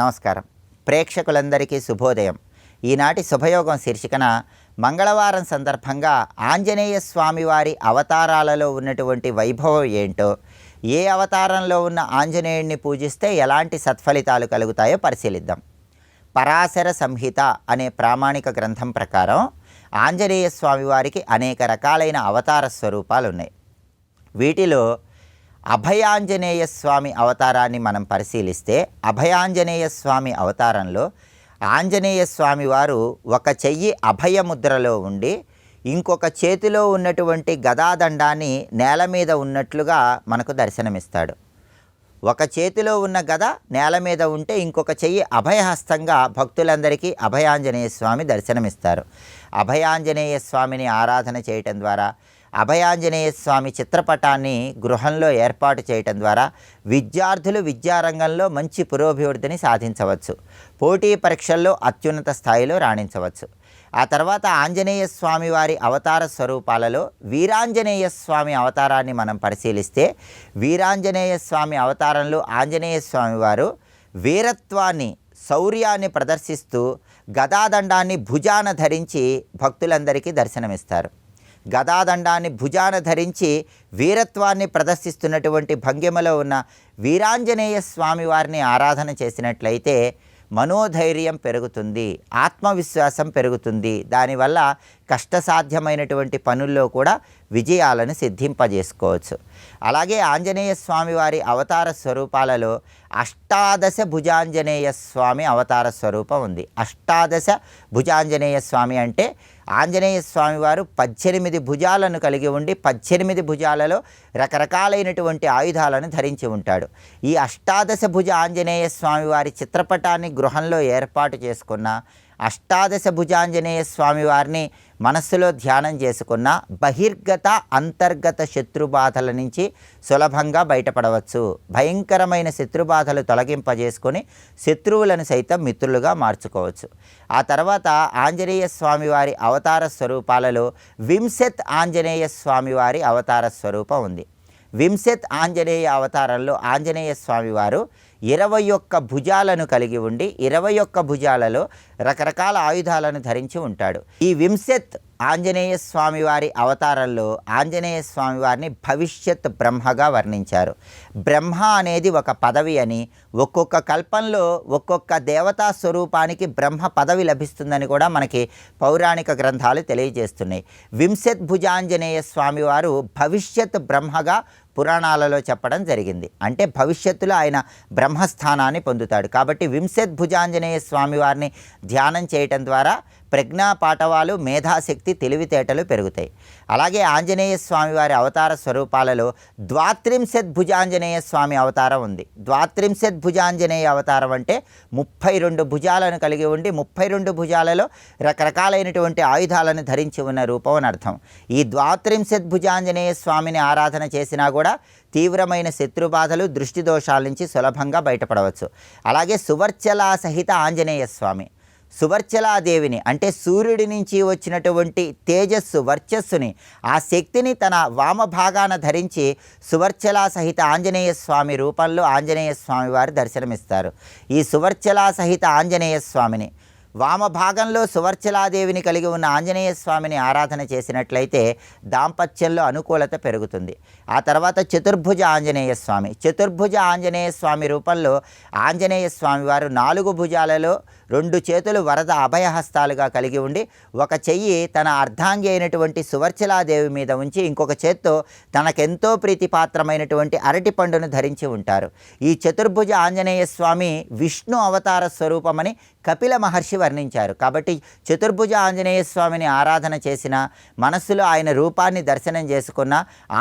నమస్కారం. ప్రేక్షకులందరికీ శుభోదయం. ఈనాటి శుభయోగం శీర్షికన మంగళవారం సందర్భంగా ఆంజనేయ స్వామివారి అవతారాలలో ఉన్నటువంటి వైభవం ఏంటో, ఏ అవతారంలో ఉన్న ఆంజనేయుడిని పూజిస్తే ఎలాంటి సత్ఫలితాలు కలుగుతాయో పరిశీలిద్దాం. పరాశర సంహిత అనే ప్రామాణిక గ్రంథం ప్రకారం ఆంజనేయ స్వామివారికి అనేక రకాలైన అవతార స్వరూపాలు ఉన్నాయి. వీటిలో అభయాంజనేయ స్వామి అవతారాన్ని మనం పరిశీలిస్తే, అభయాంజనేయ స్వామి అవతారంలో ఆంజనేయ స్వామి వారు ఒక చెయ్యి అభయముద్రలో ఉండి ఇంకొక చేతిలో ఉన్నటువంటి గదాదండాన్ని నేల మీద ఉన్నట్లుగా మనకు దర్శనమిస్తాడు. ఒక చేతిలో ఉన్న గద నేల మీద ఉంటే ఇంకొక చెయ్యి అభయహస్తంగా భక్తులందరికీ అభయాంజనేయ స్వామి దర్శనమిస్తారు. అభయాంజనేయ స్వామిని ఆరాధన చేయటం ద్వారా, అభయాంజనేయ స్వామి చిత్రపటాన్ని గృహంలో ఏర్పాటు చేయటం ద్వారా విద్యార్థులు విద్యారంగంలో మంచి పురోభివృద్ధిని సాధించవచ్చు. పోటీ పరీక్షల్లో అత్యున్నత స్థాయిలో రాణించవచ్చు. ఆ తర్వాత ఆంజనేయ స్వామి వారి అవతార స్వరూపాలలో వీరాంజనేయ స్వామి అవతారాన్ని మనం పరిశీలిస్తే, వీరాంజనేయ స్వామి అవతారంలో ఆంజనేయ స్వామి వారు వీరత్వాన్ని, శౌర్యాన్ని ప్రదర్శిస్తూ గదాదండాన్ని భుజాన ధరించి భక్తులందరికీ దర్శనమిస్తారు. గదాదండాన్ని భుజాన ధరించి వీరత్వాన్ని ప్రదర్శిస్తున్నటువంటి భంగిమలో ఉన్న వీరాంజనేయ స్వామి వారిని ఆరాధన చేసినట్లయితే మనోధైర్యం పెరుగుతుంది, ఆత్మవిశ్వాసం పెరుగుతుంది. దానివల్ల కష్టసాధ్యమైనటువంటి పనుల్లో కూడా విజయాలను సిద్ధింపజేసుకోవచ్చు. అలాగే ఆంజనేయ స్వామి వారి అవతార స్వరూపాలలో అష్టాదశ భుజాంజనేయ స్వామి అవతార స్వరూపం ఉంది. అష్టాదశ భుజాంజనేయ స్వామి అంటే ఆంజనేయ స్వామి వారు 18 భుజాలను కలిగి ఉండి 18 భుజాలలో రకరకాలైనటువంటి ఆయుధాలను ధరించి ఉంటాడు. ఈ అష్టాదశ భుజ ఆంజనేయ స్వామి వారి చిత్రపటాన్ని గృహంలో ఏర్పాటు చేసుకున్న, అష్టాదశ భుజాంజనేయ స్వామి వారిని మనస్సులో ధ్యానం చేసుకున్న బహిర్గత అంతర్గత శత్రుబాధల నుంచి సులభంగా బయటపడవచ్చు. భయంకరమైన శత్రుబాధలు తొలగింపజేసుకొని శత్రువులను సైతం మిత్రులుగా మార్చుకోవచ్చు. ఆ తర్వాత ఆంజనేయ స్వామి వారి అవతార స్వరూపాలలో వింశత్ ఆంజనేయ స్వామి వారి అవతార స్వరూపం ఉంది. వింశత్ ఆంజనేయ అవతారంలో ఆంజనేయ స్వామి వారు 21 భుజాలను కలిగి ఉండి 21 భుజాలలో రకరకాల ఆయుధాలను ధరించి ఉంటాడు. ఈ వింశత్ ఆంజనేయ స్వామి వారి అవతారంలో ఆంజనేయ స్వామి వారిని భవిష్యత్ బ్రహ్మగా వర్ణించారు. బ్రహ్మ అనేది ఒక పదవి అని, ఒక్కొక్క కల్పంలో ఒక్కొక్క దేవతా స్వరూపానికి బ్రహ్మ పదవి లభిస్తుందని కూడా మనకి పౌరాణిక గ్రంథాలు తెలియజేస్తున్నాయి. వింశత్ భుజాంజనేయ స్వామి వారు భవిష్యత్ బ్రహ్మగా పురాణాలలో చెప్పడం జరిగింది. అంటే భవిష్యత్తులో ఆయన బ్రహ్మస్థానాన్ని పొందుతాడు. కాబట్టి వింశత్ భుజాంజనేయ స్వామి వారిని ధ్యానం చేయటం ద్వారా ప్రజ్ఞా పాఠవాలు, మేధాశక్తి, తెలివితేటలు పెరుగుతాయి. అలాగే ఆంజనేయ స్వామి వారి అవతార స్వరూపాలలో ద్వాత్రింశత్ భుజాంజనేయ స్వామి అవతారం ఉంది. ద్వాత్రింశత్ భుజాంజనేయ అవతారం అంటే 32 భుజాలను కలిగి ఉండి 32 భుజాలలో రకరకాలైనటువంటి ఆయుధాలను ధరించి ఉన్న రూపం అని అర్థం. ఈ ద్వాత్రింశత్ భుజాంజనేయ స్వామిని ఆరాధన చేసినా కూడా తీవ్రమైన శత్రుబాధలు, దృష్టి దోషాల నుంచి సులభంగా బయటపడవచ్చు. అలాగే సువర్చలా సహిత ఆంజనేయ స్వామి, సువర్చలాదేవిని అంటే సూర్యుడి నుంచి వచ్చినటువంటి తేజస్సు, వర్చస్సుని, ఆ శక్తిని తన వామభాగాన ధరించి సువర్చలా సహిత ఆంజనేయ స్వామి రూపంలో ఆంజనేయ స్వామి వారు దర్శనమిస్తారు. ఈ సువర్చలా సహిత ఆంజనేయ స్వామిని, వామభాగంలో సువర్చలాదేవిని కలిగి ఉన్న ఆంజనేయ స్వామిని ఆరాధన చేసినట్లయితే దాంపత్యంలో అనుకూలత పెరుగుతుంది. ఆ తర్వాత చతుర్భుజ ఆంజనేయ స్వామి, చతుర్భుజ ఆంజనేయ స్వామి రూపంలో ఆంజనేయ స్వామి వారు 4 భుజాలలో 2 చేతులు వరద అభయహస్తాలుగా కలిగి ఉండి ఒక చెయ్యి తన అర్ధాంగి అయినటువంటి సువర్చలాదేవి మీద ఉంచి ఇంకొక చేత్తో తనకెంతో ప్రీతిపాత్రమైనటువంటి అరటి పండును ధరించి ఉంటారు. ఈ చతుర్భుజ ఆంజనేయ స్వామి విష్ణు అవతార స్వరూపమని కపిల మహర్షి వర్ణించారు. కాబట్టి చతుర్భుజ ఆంజనేయ స్వామిని ఆరాధన చేసిన, మనస్సులో ఆయన రూపాన్ని దర్శనం చేసుకున్న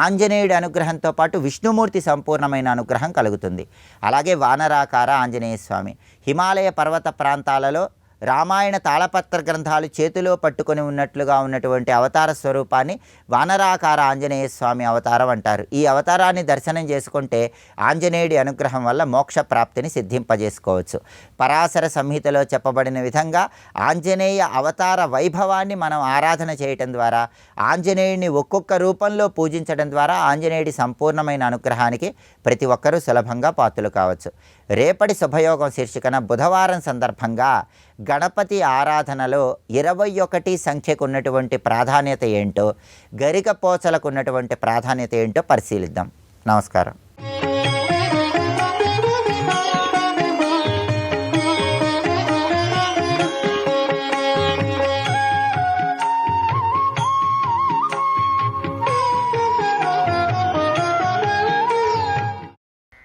ఆంజనేయుడి అనుగ్రహంతో పాటు విష్ణుమూర్తి సంపూర్ణమైన అనుగ్రహం కలుగుతుంది. అలాగే వానరాకార ఆంజనేయ స్వామి, హిమాలయ పర్వత ప్రాంతాలలో రామాయణ తాళపత్ర గ్రంథాలు చేతిలో పట్టుకొని ఉన్నట్లుగా ఉన్నటువంటి అవతార స్వరూపాన్ని వానరాకార ఆంజనేయ స్వామి అవతారం అంటారు. ఈ అవతారాన్ని దర్శనం చేసుకుంటే ఆంజనేయుడి అనుగ్రహం వల్ల మోక్ష ప్రాప్తిని సిద్ధింపజేసుకోవచ్చు. పరాశర సంహితలో చెప్పబడిన విధంగా ఆంజనేయ అవతార వైభవాన్ని మనం ఆరాధన చేయటం ద్వారా, ఆంజనేయుడిని ఒక్కొక్క రూపంలో పూజించడం ద్వారా ఆంజనేయుడి సంపూర్ణమైన అనుగ్రహానికి ప్రతి ఒక్కరూ సులభంగా పాత్రలు కావచ్చు. రేపటి శుభయోగం శీర్షికన బుధవారం సందర్భంగా గణపతి ఆరాధనలో 21 సంఖ్యకు ఉన్నటువంటి ప్రాధాన్యత ఏంటో, గరిక పోచలకు ఉన్నటువంటి ప్రాధాన్యత ఏంటో పరిశీలిద్దాం. నమస్కారం.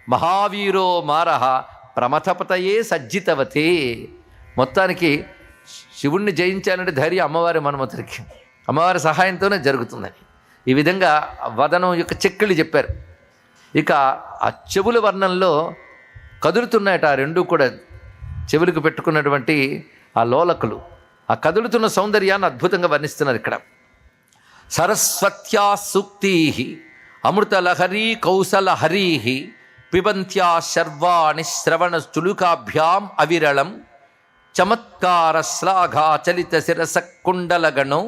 మహావీరో మారహ ప్రమథపతయే సజ్జితవతే. మొత్తానికి శివుణ్ణి జయించాలంటే ధైర్యం అమ్మవారి మన్మథుడికి, అమ్మవారి సహాయంతోనే జరుగుతుందని ఈ విధంగా వదనం యొక్క చెక్కులు చెప్పారు. ఇక ఆ చెవుల వర్ణంలో కదులుతున్నాయట ఆ రెండు కూడా, చెవులకు పెట్టుకున్నటువంటి ఆ లోలకులు ఆ కదులుతున్న సౌందర్యాన్ని అద్భుతంగా వర్ణిస్తున్నారు ఇక్కడ. సరస్వత్యా సూక్తీ అమృతలహరీ కౌసలహరీ పిబంత్యా శర్వాణి శ్రవణ చులుకాభ్యాం అవిరళం చమత్కార శ్లాఘాచలిత శిరస కుండలగణో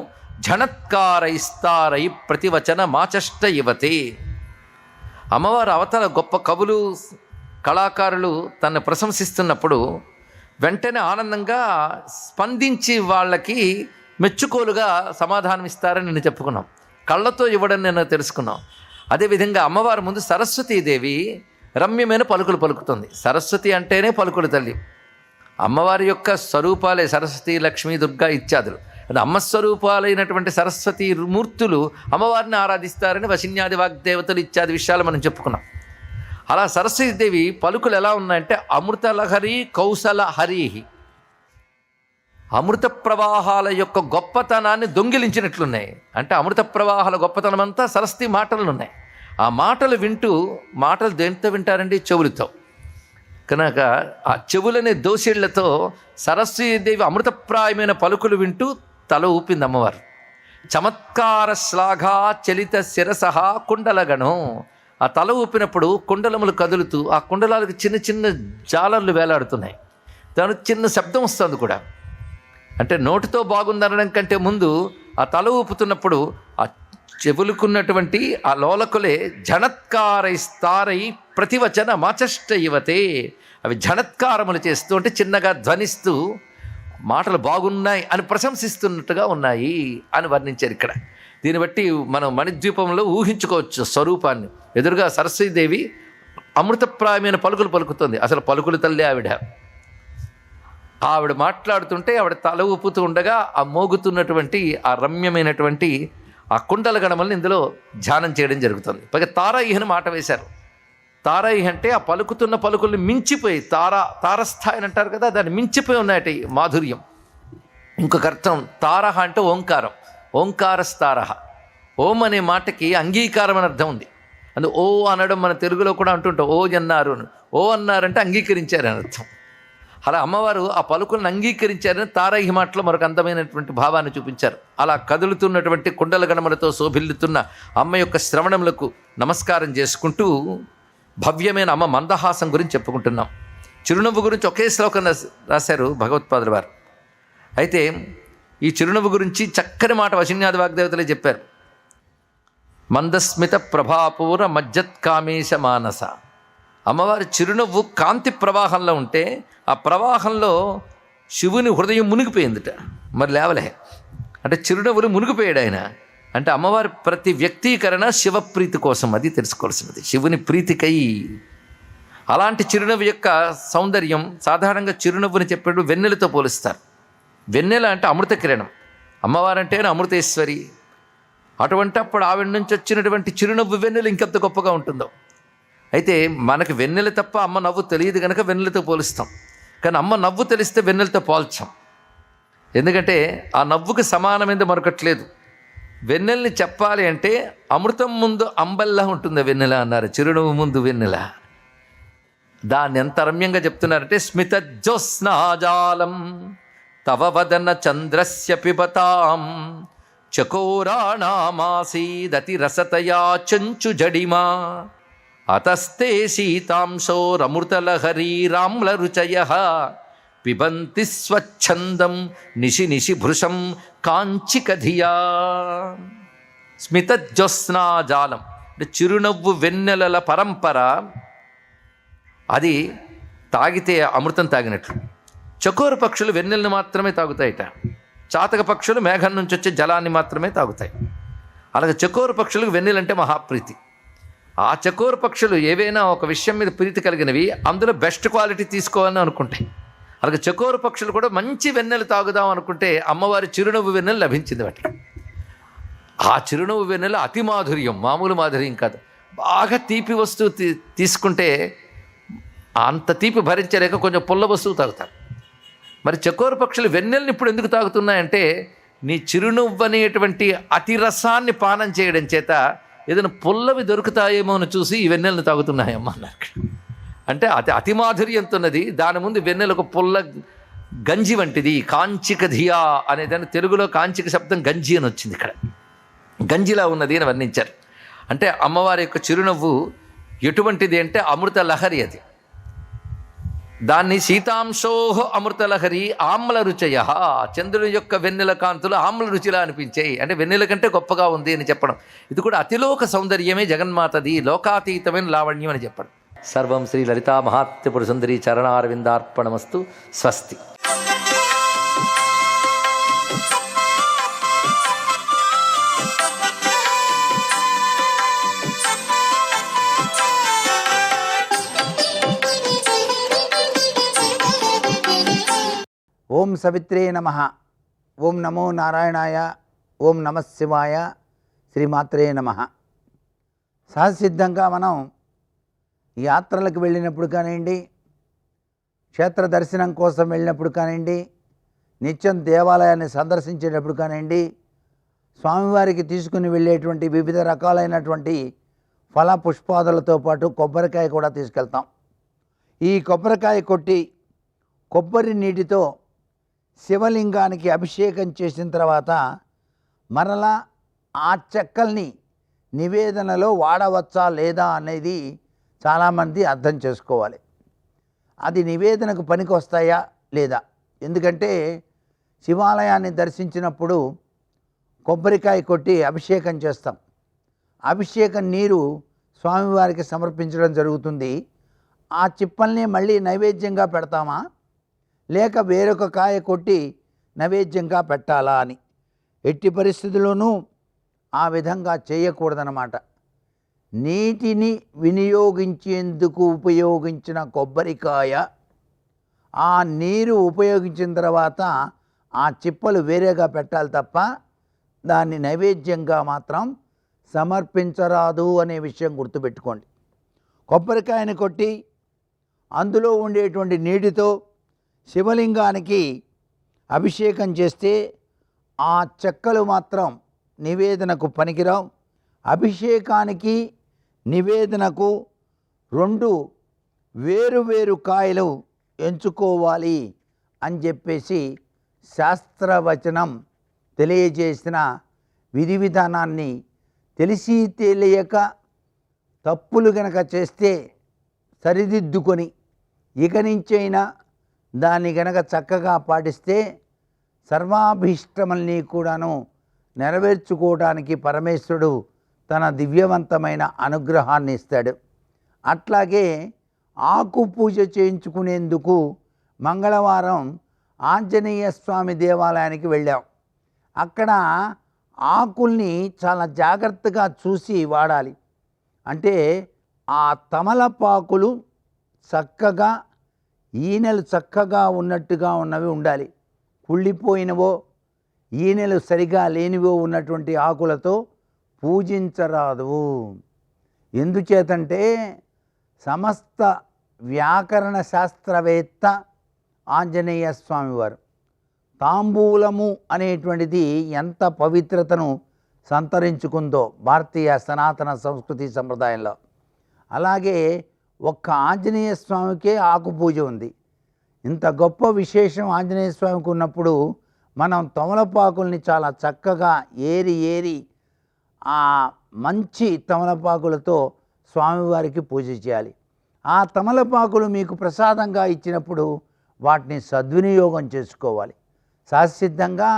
ఝణత్కారైస్తారై ప్రతివచన మాచష్ట యువతే. అమ్మవారు అవతల గొప్ప కవులు కళాకారులు తనను ప్రశంసిస్తున్నప్పుడు వెంటనే ఆనందంగా స్పందించి వాళ్ళకి మెచ్చుకోలుగా సమాధానం ఇస్తారని నేను చెప్పుకున్నాం. కళ్ళతో ఇవ్వడం నేను తెలుసుకున్నాం. అదేవిధంగా అమ్మవారి ముందు సరస్వతీదేవి రమ్యమైన పలుకులు పలుకుతుంది. సరస్వతి అంటేనే పలుకుల తల్లి. అమ్మవారి యొక్క స్వరూపాలే సరస్వతి, లక్ష్మీ, దుర్గా ఇత్యాదులు. అది అమ్మస్వరూపాలైనటువంటి సరస్వతి మూర్తులు అమ్మవారిని ఆరాధిస్తారని వశిన్యాది వాగ్దేవతలు ఇత్యాది విషయాలు మనం చెప్పుకున్నాం. అలా సరస్వతీదేవి పలుకులు ఎలా ఉన్నాయంటే అమృతలహరి కౌసల హరిహి, అమృత ప్రవాహాల యొక్క గొప్పతనాన్ని దొంగిలించినట్లున్నాయి. అంటే అమృత ప్రవాహాల గొప్పతనం అంతా సరస్వతి మాటలు ఉన్నాయి. ఆ మాటలు వింటూ, మాటలు దేంతో వింటారండి? చెవులతో. కనుక ఆ చెవులనే దోసిళ్లతో సరస్వతీదేవి అమృతప్రాయమైన పలుకులు వింటూ తల ఊపింది అమ్మవారు. చమత్కార శ్లాఘా చలిత శిరసహ కుండలగణం. ఆ తల ఊపినప్పుడు కుండలములు కదులుతూ ఆ కుండలాలకు చిన్న చిన్న జాలర్లు వేలాడుతున్నాయి. దానికి చిన్న శబ్దం వస్తుంది కూడా. అంటే నోటితో బాగుందనడం కంటే ముందు ఆ తల ఊపుతున్నప్పుడు ఆ చెవులుకున్నటువంటి ఆ లోలకులే ఝణత్కారైస్తారై ప్రతివచన మాచష్ట యువతే. అవి ఝణత్కారములు చేస్తూ అంటే చిన్నగా ధ్వనిస్తూ మాటలు బాగున్నాయి అని ప్రశంసిస్తున్నట్టుగా ఉన్నాయి అని వర్ణించారు ఇక్కడ. దీన్ని బట్టి మనం మణిద్వీపంలో ఊహించుకోవచ్చు స్వరూపాన్ని. ఎదురుగా సరస్వతీదేవి అమృతప్రాయమైన పలుకులు పలుకుతుంది. అసలు పలుకుల తల్లి ఆవిడ మాట్లాడుతుంటే ఆవిడ తల ఊపుతూ ఉండగా ఆ మోగుతున్నటువంటి ఆ రమ్యమైనటువంటి ఆ కుండల గణములను ఇందులో ధ్యానం చేయడం జరుగుతుంది. పైగా తారాయిహని మాట వేశారు. తారాయిహ అంటే ఆ పలుకుతున్న పలుకుల్ని మించిపోయి తారస్థాయి అని అంటారు కదా, దాన్ని మించిపోయి ఉన్నాయట మాధుర్యం. ఇంకొక అర్థం తారహ అంటే ఓంకారం, ఓంకారస్తారహ. ఓం అనే మాటకి అంగీకారం అని అర్థం ఉంది. అందులో ఓ అనడం మన తెలుగులో కూడా అంటుంటాం, ఓ అన్నారు. ఓ అన్నారంటే అంగీకరించారని అర్థం. అలా అమ్మవారు ఆ పలుకులను అంగీకరించారని తారాయి మాటలో మరొక అందమైనటువంటి భావాన్ని చూపించారు. అలా కదులుతున్నటువంటి కుండల గణములతో శోభిల్లుతున్న అమ్మ యొక్క శ్రవణములకు నమస్కారం చేసుకుంటూ భవ్యమైన అమ్మ మందహాసం గురించి చెప్పుకుంటున్నాం. చిరునవ్వు గురించి ఒకే శ్లోకం రాశారు భగవత్పాదుల వారు. అయితే ఈ చిరునవ్వు గురించి చక్కని మాట వశిన్యాది వాగ్దేవతలే చెప్పారు. మందస్మిత ప్రభాపూర మజ్జత్కామేశ మానస. అమ్మవారి చిరునవ్వు కాంతి ప్రవాహంలో ఉంటే ఆ ప్రవాహంలో శివుని హృదయం మునిగిపోయిందిట, మరి లేవలే. అంటే చిరునవ్వులు మునిగిపోయాడు ఆయన. అంటే అమ్మవారి ప్రతి వ్యక్తీకరణ శివప్రీతి కోసం, అది తెలుసుకోవాల్సినది, శివుని ప్రీతికై. అలాంటి చిరునవ్వు యొక్క సౌందర్యం సాధారణంగా చిరునవ్వుని చెప్పేటప్పుడు వెన్నెలతో పోలుస్తారు. వెన్నెల అంటే అమృత కిరణం, అమ్మవారంటేనే అమృతేశ్వరి. అటువంటి అప్పుడు ఆవిడ నుంచి వచ్చినటువంటి చిరునవ్వు వెన్నెల ఇంకెంత గొప్పగా ఉంటుందో. అయితే మనకు వెన్నెల తప్ప అమ్మ నవ్వు తెలియదు కనుక వెన్నెలతో పోలుస్తాం. కానీ అమ్మ నవ్వు తెలిస్తే వెన్నెలతో పోల్చాం. ఎందుకంటే ఆ నవ్వుకు సమానమైనది మరొకట్లేదు. వెన్నెల్ని చెప్పాలి అంటే అమృతం ముందు అంబల్లా ఉంటుంది వెన్నెల అన్నారు, చిరునవ్వు ముందు వెన్నెల. దాన్ని ఎంత రమ్యంగా చెప్తున్నారంటే స్మిత జ్యోత్స్నాజాలం తవ వదన చంద్రస్య పిబతాం చకోరాణామాసీదతి రసతయా చంచు జడిమా అతస్తే శీతాంశోరమృతలహరీరామ్లరుచయః పిబంతి స్వచ్ఛందం నిశి నిశి భృశం కాంచికధియా. స్మితజ్యోత్స్నాజాలం అంటే చిరునవ్వు వెన్నెలల పరంపర, అది తాగితే అమృతం తాగినట్లు. చకోర పక్షులు వెన్నెలను మాత్రమే తాగుతాయిట, చాతక పక్షులు మేఘం నుంచి వచ్చే జలాన్ని మాత్రమే తాగుతాయి. అలాగే చకోర పక్షులకు వెన్నెలంటే మహాప్రీతి. ఆ చకోర పక్షులు ఏవైనా ఒక విషయం మీద ప్రీతి కలిగినవి అందులో బెస్ట్ క్వాలిటీ తీసుకోవాలని అనుకుంటాయి. అలాగే చకోర పక్షులు కూడా మంచి వెన్నెలు తాగుదాం అనుకుంటే అమ్మవారి చిరునవ్వు వెన్నెలు లభించింది వాటికి. ఆ చిరునవ్వు వెన్నెల అతి మాధుర్యం, మామూలు మాధుర్యం కాదు. బాగా తీపి వస్తువు తీసుకుంటే అంత తీపి భరించలేక కొంచెం పుల్ల వస్తువు తాగుతారు. మరి చకోర పక్షులు వెన్నెల్ని ఇప్పుడు ఎందుకు తాగుతున్నాయంటే నీ చిరునవ్వు అనేటువంటి అతి రసాన్ని పానం చేయడం చేత ఏదైనా పుల్లవి దొరుకుతాయేమో అని చూసి ఈ వెన్నెలను తాగుతున్నాయమ్మ అన్నారు. అంటే అతి మాధుర్యంతో ఉన్నది, దాని ముందు వెన్నెలకు పుల్ల గంజి వంటిది. కాంచిక ధియా అనేదాన్ని తెలుగులో కాంచిక శబ్దం గంజి అని వచ్చింది. ఇక్కడ గంజిలా ఉన్నది అని వర్ణించారు. అంటే అమ్మవారి యొక్క చిరునవ్వు ఎటువంటిది అంటే అమృత లహరి. అది దాన్ని శీతాంశోహ అమృతలహరి ఆమ్ల రుచయ, చంద్రుని యొక్క వెన్నెల కాంతులు ఆమ్ల రుచిలా అనిపించాయి. అంటే వెన్నెల కంటే గొప్పగా ఉంది అని చెప్పడం. ఇది కూడా అతిలోక సౌందర్యమే జగన్మాతది, లోకాతీతమైన లావణ్యం అని చెప్పడం. సర్వం శ్రీ లలితా మహాత్రిపుర సుందరి చరణారవిందార్పణమస్తు. స్వస్తి. ఓం సవిత్రే నమః. ఓం నమో నారాయణాయ. ఓం నమః శివాయ. శ్రీమాత్రే నమః. సహసిద్ధంగా మనం యాత్రలకు వెళ్ళినప్పుడు కానివ్వండి, క్షేత్ర దర్శనం కోసం వెళ్ళినప్పుడు కానివ్వండి, నిత్యం దేవాలయాన్ని సందర్శించేటప్పుడు కానివ్వండి, స్వామివారికి తీసుకుని వెళ్ళేటువంటి వివిధ రకాలైనటువంటి ఫల పుష్పాదులతో పాటు కొబ్బరికాయ కూడా తీసుకెళ్తాం. ఈ కొబ్బరికాయ కొట్టి కొబ్బరి నీటితో శివలింగానికి అభిషేకం చేసిన తర్వాత మరలా ఆ చెక్కల్ని నివేదనలో వాడవచ్చా లేదా అనేది చాలామంది అర్థం చేసుకోవాలి. అది నివేదనకు పనికి వస్తాయా లేదా? ఎందుకంటే శివాలయాన్ని దర్శించినప్పుడు కొబ్బరికాయ కొట్టి అభిషేకం చేస్తాం. అభిషేకం నీరు స్వామివారికి సమర్పించడం జరుగుతుంది. ఆ చిప్పల్ని మళ్ళీ నైవేద్యంగా పెడతామా లేక వేరొక కాయ కొట్టి నైవేద్యంగా పెట్టాలా అని ఎట్టి పరిస్థితుల్లోనూ ఆ విధంగా చేయకూడదన్నమాట. నీటిని వినియోగించేందుకు ఉపయోగించిన కొబ్బరికాయ, ఆ నీరు ఉపయోగించిన తర్వాత ఆ చిప్పలు వేరేగా పెట్టాలి తప్ప దాన్ని నైవేద్యంగా మాత్రం సమర్పించరాదు అనే విషయం గుర్తుపెట్టుకోండి. కొబ్బరికాయని కొట్టి అందులో ఉండేటువంటి నీటితో శివలింగానికి అభిషేకం చేస్తే ఆ చెక్కలు మాత్రం నివేదనకు పనికిరావు. అభిషేకానికి నివేదనకు రెండు వేరు కాయలు ఎంచుకోవాలి అని చెప్పేసి శాస్త్రవచనం తెలియజేసిన విధి విధానాన్ని తెలిసి తెలియక తప్పులు గనక చేస్తే సరిదిద్దుకొని ఇక నుంచైనా దాన్ని గనక చక్కగా పాటిస్తే సర్వాభీష్టముల్ని కూడాను నెరవేర్చుకోవడానికి పరమేశ్వరుడు తన దివ్యవంతమైన అనుగ్రహాన్ని ఇస్తాడు. అట్లాగే ఆకు పూజ చేయించుకునేందుకు మంగళవారం ఆంజనేయ స్వామి దేవాలయానికి వెళ్ళాం. అక్కడ ఆకుల్ని చాలా జాగ్రత్తగా చూసి వాడాలి. అంటే ఆ తమలపాకులు చక్కగా ఈనెలు చక్కగా ఉన్నట్టుగా ఉన్నవి ఉండాలి. కుళ్ళిపోయినవో ఈనెలు సరిగా లేనివో ఉన్నటువంటి ఆకులతో పూజించరాదు. ఎందుచేతంటే సమస్త వ్యాకరణ శాస్త్రవేత్త ఆంజనేయ స్వామివారు తాంబూలము అనేటువంటిది ఎంత పవిత్రతను సంతరించుకుందో భారతీయ సనాతన సంస్కృతి సంప్రదాయంలో, అలాగే ఒక్క ఆంజనేయ స్వామికే ఆకు పూజ ఉంది. ఇంత గొప్ప విశేషం ఆంజనేయ స్వామికి ఉన్నప్పుడు మనం తమలపాకుల్ని చాలా చక్కగా ఏరి ఆ మంచి తమలపాకులతో స్వామివారికి పూజ చేయాలి. ఆ తమలపాకులు మీకు ప్రసాదంగా ఇచ్చినప్పుడు వాటిని సద్వినియోగం చేసుకోవాలి. సహసిద్ధంగా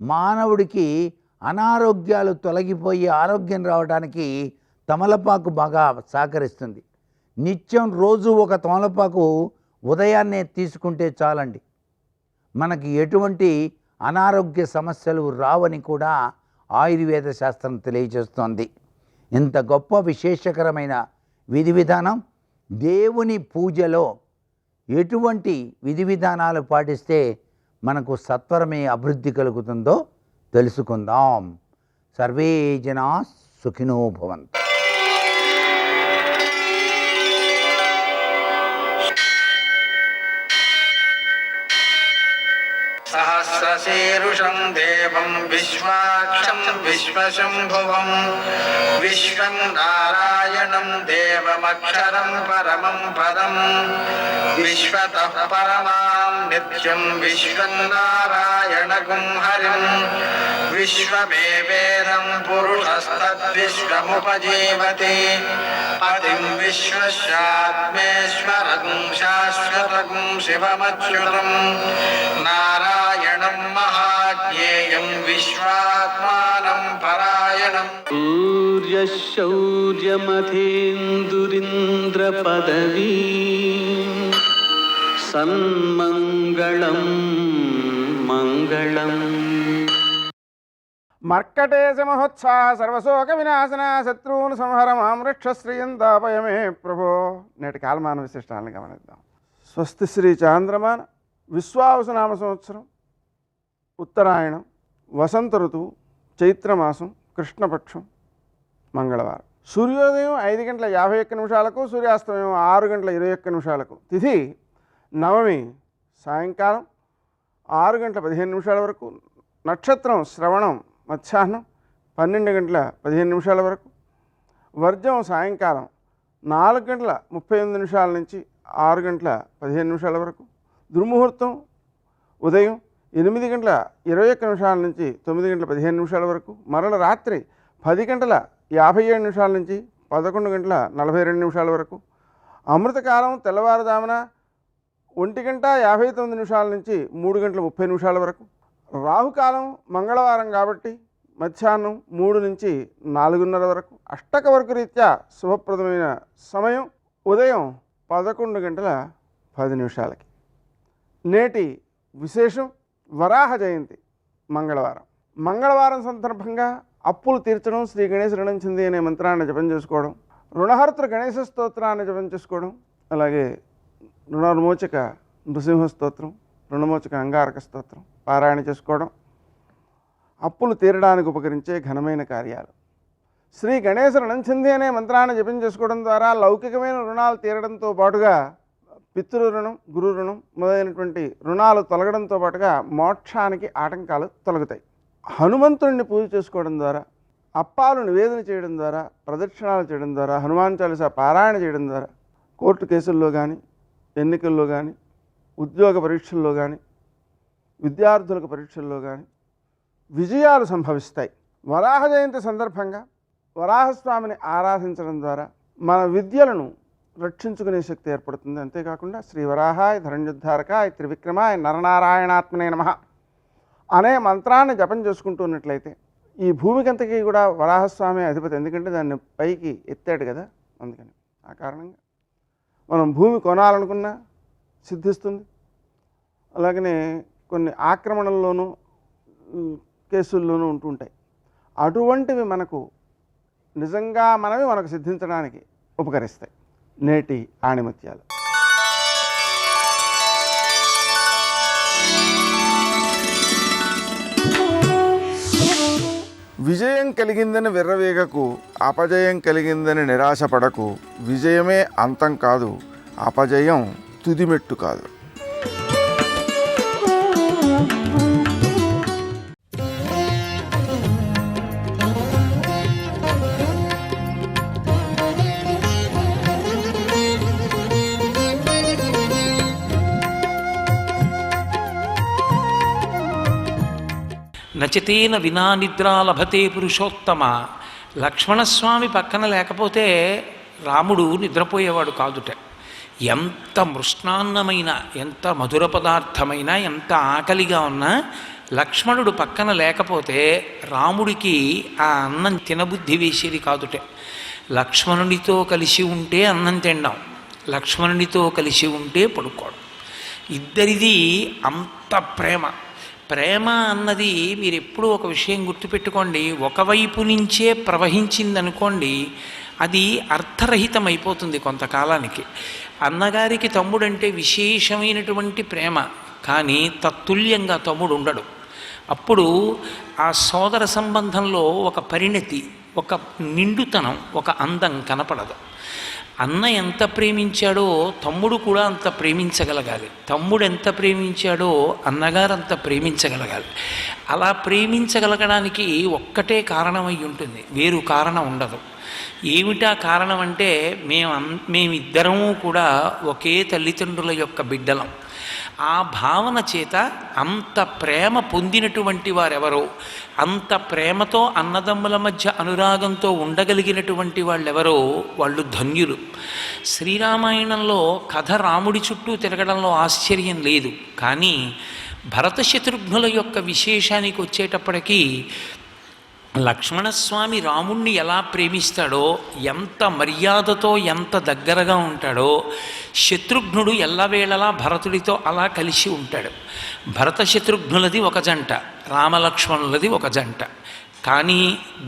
మానవుడికి అనారోగ్యాలు తొలగిపోయి ఆరోగ్యం రావడానికి తమలపాకు బాగా సహకరిస్తుంది. నిత్యం రోజు ఒక తమలపాకు ఉదయాన్నే తీసుకుంటే చాలండి, మనకి ఎటువంటి అనారోగ్య సమస్యలు రావని కూడా ఆయుర్వేద శాస్త్రం తెలియజేస్తోంది. ఇంత గొప్ప విశేషకరమైన విధి విధానం దేవుని పూజలో ఎటువంటి విధి విధానాలు పాటిస్తే మనకు సత్వరమే అభివృద్ధి కలుగుతుందో తెలుసుకుందాం. సర్వే జనా సుఖినో భవంతు. सहस्रशीर्षं देवं विश्वाक्षं विश्वशम्भुवं विश्वं नारायणं देवमक्षरं परमं पदं विश्वतः परमां नित्यं विश्वं नारायणगुं हरिं विश्वमेवेदं पुरुषस्तद्विश्वमुपजीवति पतिं विश्वस्यात्मेश्वरगुं शाश्वतगुं शिवमच्युतं नारायणं महाज्ञेयं विश्वात्मानं परायणम् सूर्यशौर्यमथेन्दुरिन्द्रपदवी सन्मङ्गलं मङ्गलम् మర్కటేశ మహోత్సాహ సర్వశోక వినాశన శత్రువును సంహర మాం రక్ష శ్రీయంతాపయమే ప్రభో. నేటి కాలమాన విశిష్టాలను గమనిద్దాం. స్వస్తి శ్రీ చాంద్రమాన విశ్వావసునామ సంవత్సరం, ఉత్తరాయణం, వసంత ఋతువు, చైత్రమాసం, కృష్ణపక్షం, మంగళవారం. సూర్యోదయం 5:51 సూర్యాస్తమయం 6:21. తిథి నవమి సాయంకాలం 6:15 వరకు. నక్షత్రం శ్రవణం మధ్యాహ్నం 12:15 వరకు. వర్జం సాయంకాలం 4:38 నుంచి 6:15 వరకు. దుర్ముహూర్తం ఉదయం 8:21 నుంచి 9:15 వరకు. మరల రాత్రి 10:57 నుంచి 11:42 వరకు. అమృతకాలం తెల్లవారుజామున 1:59 నుంచి 3:30 వరకు. రాహుకాలం మంగళవారం కాబట్టి మధ్యాహ్నం 3 నుంచి 4:30 వరకు. అష్టక వరకు రీత్యా శుభప్రదమైన సమయం ఉదయం 11:10. నేటి విశేషం వరాహ జయంతి మంగళవారం. మంగళవారం సందర్భంగా అప్పులు తీర్చడం, శ్రీ గణేశ రుణం చింది అనే మంత్రాన్ని జపం చేసుకోవడం, రుణహర్తృ గణేశ స్తోత్రాన్ని జపం చేసుకోవడం, అలాగే రుణమోచక నృసింహ స్తోత్రం, రుణమోచక అంగారక స్తోత్రం పారాయణ చేసుకోవడం అప్పులు తీరడానికి ఉపకరించే ఘనమైన కార్యాలు. శ్రీ గణేశ రుణం చింది అనే మంత్రాన్ని జపం చేసుకోవడం ద్వారా లౌకికమైన రుణాలు తీరడంతో పాటుగా పితృ రుణం, గురు రుణం మొదలైనటువంటి రుణాలు తొలగడంతో పాటుగా మోక్షానికి ఆటంకాలు తొలగుతాయి. హనుమంతుడిని పూజ చేసుకోవడం ద్వారా, అప్పాలు నివేదన చేయడం ద్వారా, ప్రదక్షిణాలు చేయడం ద్వారా, హనుమాన్ చాలీసా పారాయణ చేయడం ద్వారా కోర్టు కేసుల్లో కానీ, ఎన్నికల్లో కానీ, ఉద్యోగ పరీక్షల్లో కానీ, విద్యార్థులకు పరీక్షల్లో కానీ విజయాలు సంభవిస్తాయి. వరాహ జయంతి సందర్భంగా వరాహస్వామిని ఆరాధించడం ద్వారా మన విద్యలను రక్షించుకునే శక్తి ఏర్పడుతుంది. అంతేకాకుండా శ్రీ వరాహాయ ధరణ్యుద్ధారకాయ త్రివిక్రమాయ నరనారాయణాత్మనే నమః అనే మంత్రాన్ని జపం చేసుకుంటున్నట్లయితే ఈ భూమికంతకీ కూడా వరాహస్వామి అధిపతి. ఎందుకంటే దాన్ని పైకి ఎత్తాడు కదా, అందుకని ఆ కారణంగా మనం భూమి కొనాలనుకున్నా సిద్ధిస్తుంది. అలాగనే కొన్ని ఆక్రమణల్లోనూ కేసుల్లోనూ ఉంటుంటాయి. అటువంటివి మనకు నిజంగా మనకు సిద్ధించడానికి ఉపకరిస్తాయి. నేటి ఆణిముత్యాలు. విజయం కలిగిందని విర్రవీగకు, అపజయం కలిగిందని నిరాశపడకు. విజయమే అంతం కాదు, అపజయం తుదిమెట్టు కాదు. నచితేన వినా నిద్రా లభతే పురుషోత్తమ. లక్ష్మణస్వామి పక్కన లేకపోతే రాముడు నిద్రపోయేవాడు కాదుట. ఎంత మృష్ణాన్నమైన, ఎంత మధుర పదార్థమైనా, ఎంత ఆకలిగా ఉన్నా లక్ష్మణుడు పక్కన లేకపోతే రాముడికి ఆ అన్నం తినబుద్ధి వేసేది కాదుట. లక్ష్మణుడితో కలిసి ఉంటే అన్నం తినడం, లక్ష్మణుడితో కలిసి ఉంటే పడుకోవడం. ఇద్దరిది అంత ప్రేమ. ప్రేమ అన్నది మీరు ఎప్పుడూ ఒక విషయం గుర్తుపెట్టుకోండి, ఒకవైపు నుంచే ప్రవహించిందనుకోండి అది అర్థరహితమైపోతుంది కొంతకాలానికి. అన్నగారికి తమ్ముడంటే విశేషమైనటువంటి ప్రేమ, కానీ తత్తుల్యంగా తమ్ముడు ఉండడు. అప్పుడు ఆ సోదర సంబంధంలో ఒక పరిణతి, ఒక నిండుతనం, ఒక అందం కనపడదు. అన్న ఎంత ప్రేమించాడో తమ్ముడు కూడా అంత ప్రేమించగలగాలి, తమ్ముడు ఎంత ప్రేమించాడో అన్నగారు అంత ప్రేమించగలగాలి. అలా ప్రేమించగలగడానికి ఒక్కటే కారణమై ఉంటుంది, వేరు కారణం ఉండదు. ఏమిటా కారణం అంటే మేమిద్దరము కూడా ఒకే తల్లిదండ్రుల యొక్క బిడ్డలం. ఆ భావన చేత అంత ప్రేమ పొందినటువంటి వారెవరో, అంత ప్రేమతో అన్నదమ్ముల మధ్య అనురాగంతో ఉండగలిగినటువంటి వాళ్ళెవరో వాళ్ళు ధన్యులు. శ్రీరామాయణంలో కథ రాముడి చుట్టూ తిరగడంలో ఆశ్చర్యం లేదు. కానీ భరత శత్రుఘ్నుల యొక్క విశేషానికి వచ్చేటప్పటికీ లక్ష్మణస్వామి రాముణ్ణి ఎలా ప్రేమిస్తాడో, ఎంత మర్యాదతో ఎంత దగ్గరగా ఉంటాడో, శత్రుఘ్నుడు ఎల్లవేళలా భరతుడితో అలా కలిసి ఉంటాడు. భరత శత్రుఘ్నులది ఒక జంట, రామలక్ష్మణులది ఒక జంట. కానీ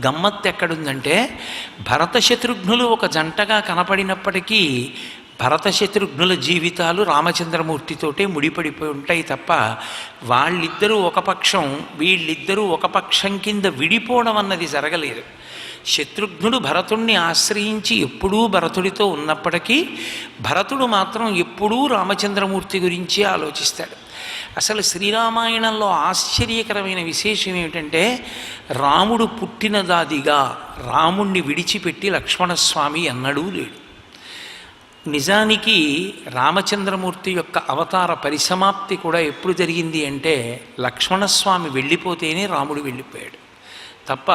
గమ్మత్తు ఎక్కడుందంటే భరత శత్రుఘ్నులు ఒక జంటగా కనపడినప్పటికీ భరత శత్రుఘ్నుల జీవితాలు రామచంద్రమూర్తితోటే ముడిపడిపోయి ఉంటాయి తప్ప వాళ్ళిద్దరూ ఒక పక్షం, వీళ్ళిద్దరూ ఒక పక్షం కింద విడిపోవడం అన్నది జరగలేదు. శత్రుఘ్నుడు భరతుణ్ణి ఆశ్రయించి ఎప్పుడూ భరతుడితో ఉన్నప్పటికీ భరతుడు మాత్రం ఎప్పుడూ రామచంద్రమూర్తి గురించి ఆలోచిస్తాడు. అసలు శ్రీరామాయణంలో ఆశ్చర్యకరమైన విశేషం ఏమిటంటే రాముడు పుట్టినదాదిగా రాముణ్ణి విడిచిపెట్టి లక్ష్మణస్వామి ఎన్నడూ లేడు. నిజానికి రామచంద్రమూర్తి యొక్క అవతార పరిసమాప్తి కూడా ఎప్పుడు జరిగింది అంటే లక్ష్మణస్వామి వెళ్ళిపోతేనే రాముడు వెళ్ళిపోయాడు తప్ప